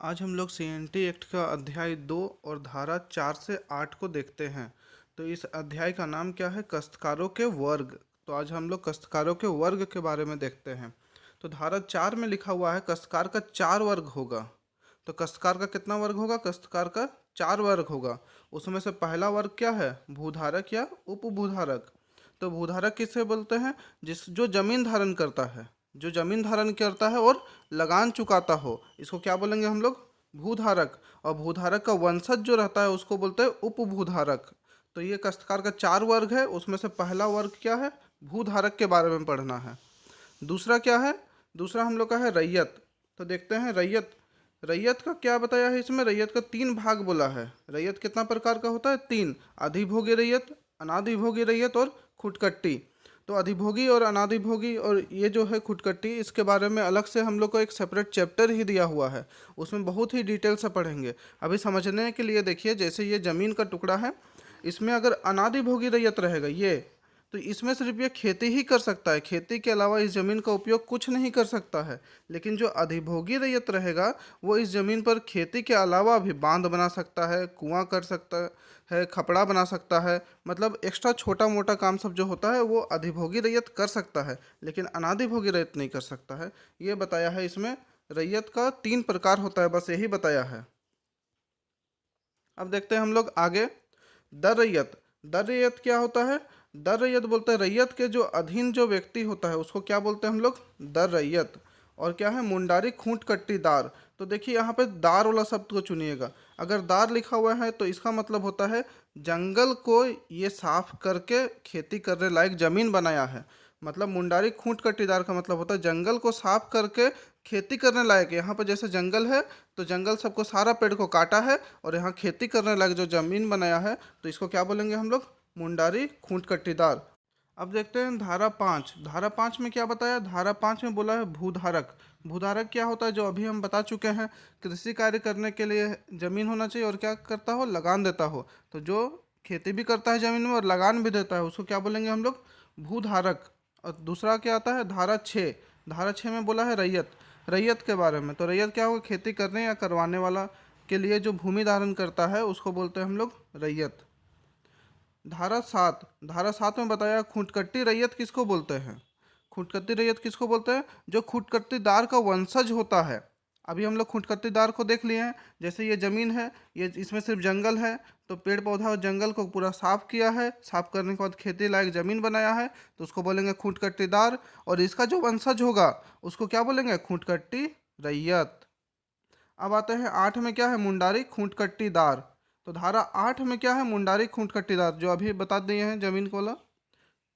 आज हम लोग सीएनटी एक्ट का अध्याय 2 और धारा 4 से 8 को देखते हैं। तो इस अध्याय का नाम क्या है? काश्तकारों के वर्ग। तो आज हम लोग काश्तकारों के वर्ग के बारे में देखते हैं। तो धारा 4 में लिखा हुआ है काश्तकार का 4 वर्ग होगा। तो काश्तकार का कितना वर्ग होगा? काश्तकार का 4 वर्ग होगा। उसमें से पहला वर्ग क्या है? भूधारक या उपभूधारक। तो भूधारक किसे बोलते हैं? जो जमीन धारण करता है, जो जमीन धारण करता है और लगान चुकाता हो, इसको क्या बोलेंगे हम लोग? भूधारक। और भूधारक का वंशज जो रहता है उसको बोलते हैं उपभूधारक। तो ये काश्तकार का 4 वर्ग है, उसमें से पहला वर्ग क्या है? भूधारक के बारे में पढ़ना है। दूसरा क्या है? दूसरा हम लोग का है रैयत। तो देखते हैं रैयत। रैयत का क्या बताया है इसमें? रैयत का 3 भाग बोला है। रैयत कितना प्रकार का होता है? 3। अधिभोगी रैयत, अनाधिभोगी रैयत और खुटकट्टी। तो अधिभोगी और अनाधिभोगी और ये जो है खुटकट्टी, इसके बारे में अलग से हम लोग को एक सेपरेट चैप्टर ही दिया हुआ है। उसमें बहुत ही डिटेल से पढ़ेंगे। अभी समझने के लिए देखिए, जैसे ये ज़मीन का टुकड़ा है, इसमें अगर अनाधिभोगी रैयत रहेगा ये, तो इसमें सिर्फ ये खेती ही कर सकता है, खेती के अलावा इस ज़मीन का उपयोग कुछ नहीं कर सकता है। लेकिन जो अधिभोगी रैयत रहेगा वो इस ज़मीन पर खेती के अलावा भी बांध बना सकता है, कुआं कर सकता है, खपड़ा बना सकता है। मतलब एक्स्ट्रा छोटा मोटा काम सब जो होता है वो अधिभोगी रैयत कर सकता है, लेकिन अनाधिभोगी रैयत नहीं कर सकता है। ये बताया है इसमें। रैयत का 3 प्रकार होता है, बस यही बताया है। अब देखते हैं हम लोग आगे। दर रैयत। दर रैयत क्या होता है? दर रैयत बोलते हैं रैयत के जो अधीन जो व्यक्ति होता है उसको क्या बोलते हैं हम लोग? दर रैयत। और क्या है? मुंडारी खूंट कट्टीदार। तो देखिए यहाँ पे दार वाला शब्द को चुनिएगा। अगर दार लिखा हुआ है तो इसका मतलब होता है जंगल को ये साफ करके खेती करने लायक जमीन बनाया है। मतलब मुंडारी खूंट कट्टीदार का मतलब होता है जंगल को साफ करके खेती करने लायक। यहाँ पर जैसे जंगल है तो जंगल सबको सारा पेड़ को काटा है और यहाँ खेती करने लायक जो जमीन बनाया है, तो इसको क्या बोलेंगे हम लोग? मुंडारी खूंट कट्टीदार। अब देखते हैं धारा 5। धारा 5 में क्या बताया? धारा 5 में बोला है भूधारक। भूधारक क्या होता है? जो अभी हम बता चुके हैं, कृषि कार्य करने के लिए जमीन होना चाहिए और क्या करता हो? लगान देता हो। तो जो खेती भी करता है जमीन में और लगान भी देता है उसको क्या बोलेंगे हम लोग? भूधारक। और दूसरा क्या आता है? धारा 6। धारा 6 में बोला है रैयत। रैयत के बारे में। तो रैयत क्या होगा? खेती करने या करवाने वाला के लिए जो भूमि धारण करता है उसको बोलते हैं हम लोग रैयत। धारा 7। धारा 7 में बताया खुटकट्टी रैयत किसको बोलते हैं? खुटकट्टी रैयत किसको बोलते हैं? जो खुटकट्टीदार का वंशज होता है। अभी हम लोग खुटकट्टीदार को देख लिए हैं। जैसे ये जमीन है, ये इसमें सिर्फ जंगल है, तो पेड़ पौधा और जंगल को पूरा साफ किया है, साफ करने के बाद खेती लायक जमीन बनाया है, तो उसको बोलेंगे खुटकट्टीदार। और इसका जो वंशज होगा उसको क्या बोलेंगे? खुटकट्टी रैयत। अब आते हैं 8 में क्या है? मुंडारी खूंट कट्टीदार। तो धारा 8 में क्या है? मुंडारी खूंट कट्टीदार, जो अभी बता दिए हैं जमीन को वाला।